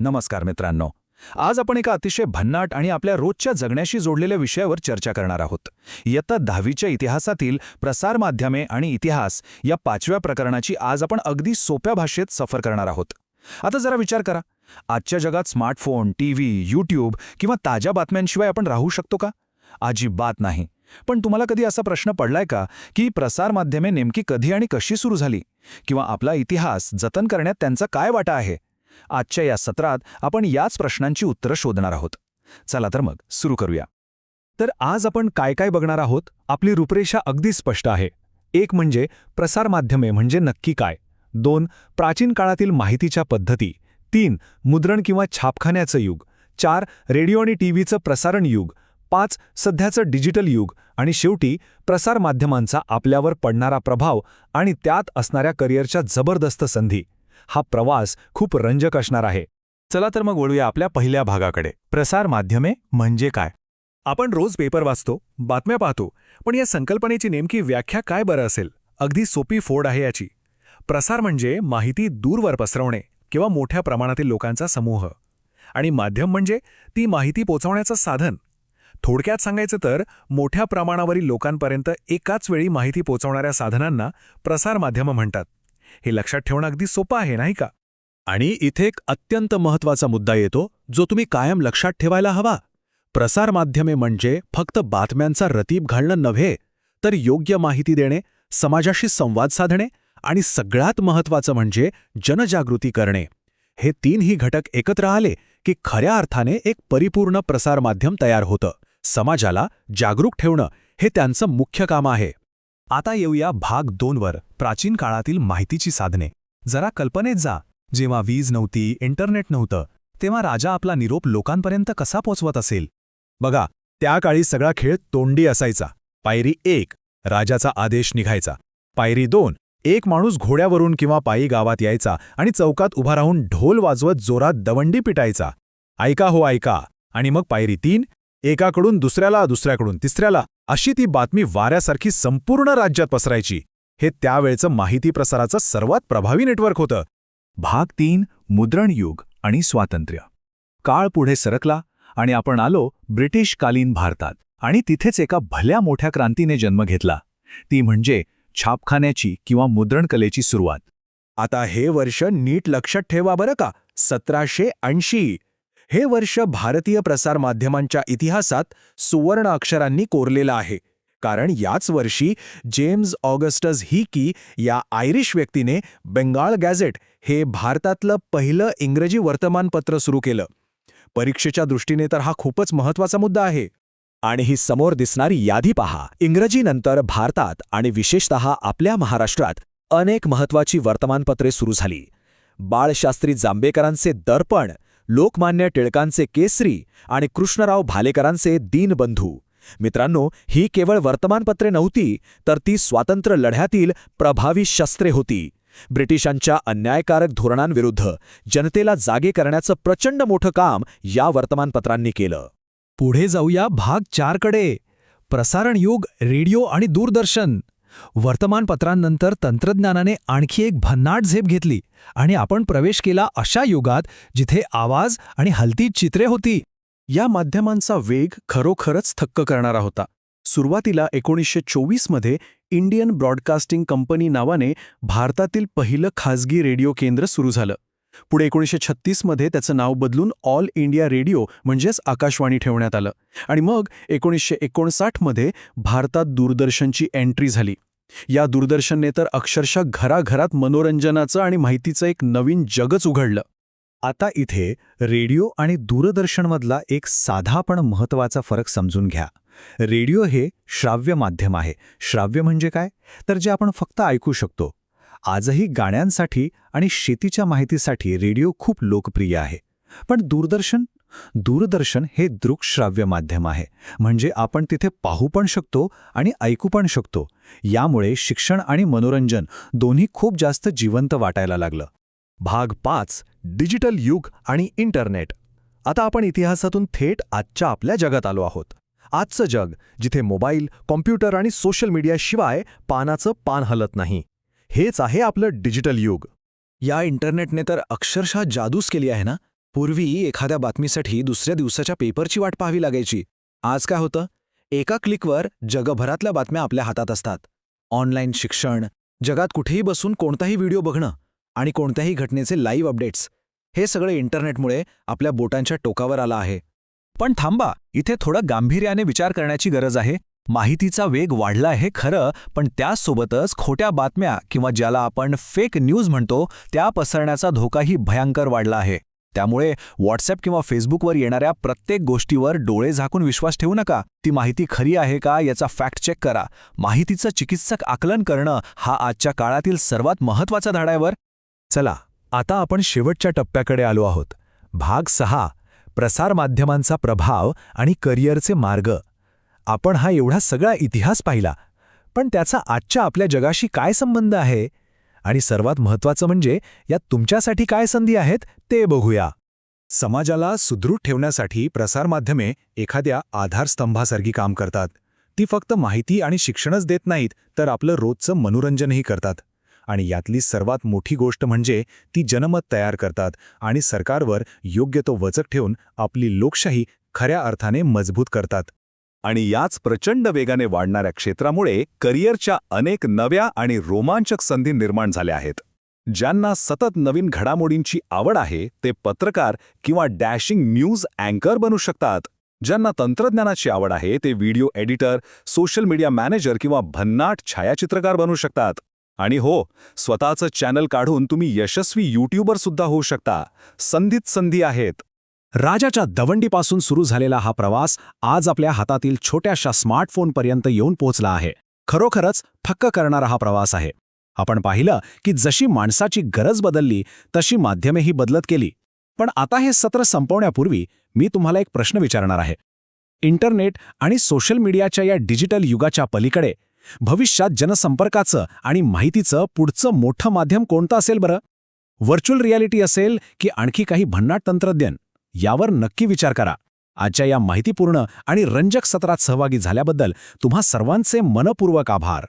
नमस्कार मित्रांनो. आज आपण एका अतिशय भन्नाट आणि आपल्या रोजच्या जगण्याशी जोडलेल्या विषयावर चर्चा करणार आहोत. इयत्ता 10वीच्या इतिहासातील प्रसार माध्यमे आणि इतिहास या 5व्या प्रकरणाची आज आपण अगदी सोप्या भाषेत सफर करणार आहोत. आता जरा विचार करा, आजच्या जगात स्मार्टफोन, टीव्ही, यूट्यूब किंवा ताज्या बातम्यांशिवाय आपण राहू शकतो का? अजिबात नाही. पण तुम्हाला कधी असा प्रश्न पडलाय का की प्रसार माध्यमे नेमकी कधी आणि कशी सुरू झाली, किंवा आपला इतिहास जतन करण्यात त्यांचा काय वाटा आहे? आजच्या या सत्रात आपण याच प्रश्नांची उत्तरं शोधणार आहोत. चला तर मग सुरू करूया. तर आज आपण काय काय बघणार आहोत? आपली रूपरेषा अगदी स्पष्ट आहे. 1 म्हणजे प्रसार माध्यमे म्हणजे नक्की काय. 2 प्राचीन काळातील माहितीच्या पद्धती. 3 मुद्रण किंवा छापखान्याचं युग. 4 रेडिओ आणि टीव्हीचं प्रसारण युग. 5 सध्याचं डिजिटल युग. आणि शेवटी प्रसार माध्यमांचा आपल्यावर पडणारा प्रभाव आणि त्यात असणाऱ्या करिअरच्या जबरदस्त संधी. हा प्रवास खूप रंजक असणार आहे. चला तर मग वळूया आपल्या पहिल्या भागाकडे. प्रसार माध्यमे म्हणजे काय? आपण रोज पेपर वाचतो, बातम्या पाहतो, पण या संकल्पनेची नेमकी व्याख्या काय बरं असेल? अगदी सोपी फोड आहे याची. प्रसार म्हणजे माहिती दूरवर पसरवणे किंवा मोठ्या प्रमाणातील लोकांचा समूह. आणि माध्यम म्हणजे ती माहिती पोचवण्याचं साधन. थोडक्यात सांगायचं तर मोठ्या प्रमाणावरील लोकांपर्यंत एकाच वेळी माहिती पोचवणाऱ्या साधनांना प्रसार माध्यम म्हणतात. हे लक्षात ठेवणं अगदी सोपं आहे, नाही का? आणि इथे एक अत्यंत महत्त्वाचा मुद्दा येतो, जो तुम्ही कायम लक्षात ठेवायला हवा. प्रसार माध्यमे म्हणजे फक्त बातम्यांचा रतीब घालणं नव्हे, तर योग्य माहिती देणे, समाजाशी संवाद साधणे आणि सगळ्यात महत्त्वाचं म्हणजे जनजागृती करणे. हे 3ही घटक एकत्र आले की खऱ्या अर्थाने एक परिपूर्ण प्रसार माध्यम तयार होतं. समाजाला जागरूक ठेवणं हे त्यांचं मुख्य काम आहे. आता येऊया भाग 2 वर. प्राचीन काळातील माहितीची साधने. जरा कल्पनेत जा. जेव्हा वीज नव्हती, इंटरनेट नव्हतं, तेव्हा राजा आपला निरोप लोकांपर्यंत कसा पोचवत असेल? बघा, त्या काळी सगळा खेळ तोंडी असायचा. पायरी 1 राजाचा आदेश निघायचा. पायरी 2 एक माणूस घोड्यावरून किंवा पायी गावात यायचा आणि चौकात उभा राहून ढोल वाजवत जोरात दवंडी पिटायचा. ऐका हो ऐका. आणि मग पायरी 3 एकाकडून दुसऱ्याला, दुसऱ्याकडून तिसऱ्याला, अशी ती बातमी वाऱ्यासारखी संपूर्ण राज्यात पसरायची. हे त्यावेळचं माहिती प्रसाराचं सर्वात प्रभावी नेटवर्क होतं. भाग 3 मुद्रण युग आणि स्वातंत्र्य. काळ पुढे सरकला आणि आपण आलो ब्रिटिशकालीन भारतात. आणि तिथेच एका भल्या मोठ्या क्रांतीने जन्म घेतला. ती म्हणजे छापखान्याची किंवा मुद्रणकलेची सुरुवात. आता हे वर्ष नीट लक्षात ठेवा बरं का. 1780. हे वर्ष भारतीय प्रसार माध्यमांच्या इतिहासात सुवर्ण अक्षरांनी कोरलेलं आहे. कारण याच वर्षी जेम्स ऑगस्टस हिकी या आयरिश व्यक्तीने बेंगाल गॅझेट हे भारतातलं पहिलं इंग्रजी वर्तमानपत्र सुरू केलं. परीक्षेच्या दृष्टीने तर हा खूपच महत्त्वाचा मुद्दा आहे. आणि ही समोर दिसणारी यादी पहा. इंग्रजीनंतर भारतात आणि विशेषतः आपल्या महाराष्ट्रात अनेक महत्त्वाची वर्तमानपत्रे सुरू झाली. बाळशास्त्री जांभेकरांचे दर्पण, लोकमान्य टिळकांचे केसरी आणि कृष्णराव भालेकरांचे दीनबंधू. मित्रांनो, ही केवळ वर्तमानपत्रे नव्हती, तर ती स्वातंत्र्य लढ्यातील प्रभावी शस्त्रे होती. ब्रिटिशांच्या अन्यायकारक धोरणांविरुद्ध जनतेला जागे करण्याचं प्रचंड मोठं काम या वर्तमानपत्रांनी केलं. पुढे जाऊया भाग 4 कडे. प्रसारण युग, रेडिओ आणि दूरदर्शन. वर्तमानपत्रांनंतर तंत्रज्ञानाने आणखी एक भन्नाट झेप घेतली आणि आपण प्रवेश केला अशा युगात जिथे आवाज आणि हलती चित्रे होती. या माध्यमांचा वेग खरोखरच थक्क करणारा होता. सुरुवातीला 1924 मध्ये इंडियन ब्रॉडकास्टिंग कंपनी नावाने भारतातील पहिलं खाजगी रेडिओ केंद्र सुरू झालं. पुढे 1936 मध्ये त्याचं नाव बदलून ऑल इंडिया रेडिओ म्हणजेच आकाशवाणी ठेवण्यात आलं. आणि मग 1959 मध्ये भारतात दूरदर्शनची एंट्री झाली. या दूरदर्शनने तर अक्षरशः घराघरात मनोरंजनाचं आणि माहितीचं एक नवीन जगच उघडलं. आता इथे रेडिओ आणि दूरदर्शनमधला एक साधा पण महत्त्वाचा फरक समजून घ्या. रेडिओ हे श्राव्य माध्यम आहे. श्राव्य म्हणजे काय? तर जे आपण फक्त ऐकू शकतो. आजही गाण्यांसाठी आणि शेतीच्या माहितीसाठी रेडिओ खूप लोकप्रिय आहे. पण दूरदर्शन हे दृकश्राव्य माध्यम आहे. म्हणजे आपण तिथे पाहू पण शकतो आणि ऐकू पण शकतो. यामुळे शिक्षण आणि मनोरंजन दोन्ही खूप जास्त जिवंत वाटायला लागलं. भाग 5 डिजिटल युग आणि इंटरनेट. आता आपण इतिहासातून थेट आजच्या आपल्या जगात आलो आहोत. आजचं जग जिथे मोबाईल, कॉम्प्युटर आणि सोशल मीडियाशिवाय पानाचं पान हलत नाही. हेच आहे आपलं डिजिटल युग. या इंटरनेटने तर अक्षरशः जादूच केली आहे ना. पूर्वी एखाद्या बातमीसाठी दुसऱ्या दिवसाच्या पेपरची वाट पाहावी लागायची. आज काय होतं? एका क्लिकवर जगभरातल्या बातम्या आपल्या हातात असतात. ऑनलाईन शिक्षण, जगात कुठेही बसून कोणताही व्हिडिओ बघणं आणि कोणत्याही घटनेचे लाईव्ह अपडेट्स, हे सगळं इंटरनेटमुळे आपल्या बोटांच्या टोकावर आलं आहे. पण थांबा, इथे थोडं गांभीर्याने विचार करण्याची गरज आहे. माहितीचा वेग वाढला आहे खरं, पण त्याचसोबतच खोट्या बातम्या किंवा ज्याला आपण फेक न्यूज म्हणतो त्या पसरण्याचा धोकाही भयंकर वाढला आहे. त्यामुळे व्हॉट्सअप किंवा फेसबुकवर येणाऱ्या प्रत्येक गोष्टीवर डोळे झाकून विश्वास ठेवू नका. ती माहिती खरी आहे का याचा फॅक्ट चेक करा. माहितीचं चिकित्सक आकलन करणं हा आजच्या काळातील सर्वात महत्त्वाचा धडा आहे. चला, आता आपण शेवटच्या टप्प्याकडे आलो आहोत. भाग 6, प्रसारमाध्यमांचा प्रभाव आणि करिअरचे मार्ग. आपण हा एवढा सगळा इतिहास पाहिला, पण त्याचा आजच्या आपल्या जगाशी काय संबंध आहे? आणि सर्वात महत्त्वाचं म्हणजे यात तुमच्यासाठी काय संधी आहेत ते बघूया. समाजाला सुदृढ ठेवण्यासाठी प्रसारमाध्यमे एखाद्या आधारस्तंभासारखी काम करतात. ती फक्त माहिती आणि शिक्षणच देत नाहीत, तर आपलं रोजचं मनोरंजनही करतात. आणि यातली सर्वात मोठी गोष्ट म्हणजे ती जनमत तयार करतात आणि सरकारवर योग्य तो वचक ठेवून आपली लोकशाही खऱ्या अर्थाने मजबूत करतात. आणि याच प्रचंड वेगाने वाढणाऱ्या क्षेत्रामुळे करिअरच्या अनेक नव्या आणि रोमांचक संधी निर्माण झाल्या आहेत. ज्यांना सतत नवीन घडामोडींची आवड आहे ते पत्रकार किंवा डॅशिंग न्यूज अँकर बनू शकतात. ज्यांना तंत्रज्ञानाची आवड आहे ते video editor, social media manager किंवा भन्नाट छायाचित्रकार बनू शकतात. आणि हो, स्वतःचं चॅनल काढून तुम्ही यशस्वी यूट्यूबर सुद्धा होऊ शकता. संधीत संधी आहेत. राजाच्या दवंडीपासून सुरू झालेला हा प्रवास आज आपल्या हातातील छोट्याशा स्मार्टफोनपर्यंत येऊन पोहोचला आहे. खरोखरच थक्क करणारा हा प्रवास आहे. आपण पाहिलं की जशी माणसाची गरज बदलली तशी माध्यमेही बदलत गेली. पण आता हे सत्र संपवण्यापूर्वी मी तुम्हाला एक प्रश्न विचारणार आहे. इंटरनेट आणि सोशल मीडियाच्या या डिजिटल युगाच्या पलीकडे भविष्यात जनसंपर्काचं आणि माहितीचं पुढचं मोठं माध्यम कोणतं असेल बरं? व्हर्च्युअल रियालिटी असेल की आणखी काही भन्नाट तंत्रज्ञान? यावर नक्की विचार करा. आजच्या या माहितीपूर्ण आणि रंजक सत्रात सहभागी झाल्याबद्दल तुम्हा सर्वांचे मनपूर्वक आभार.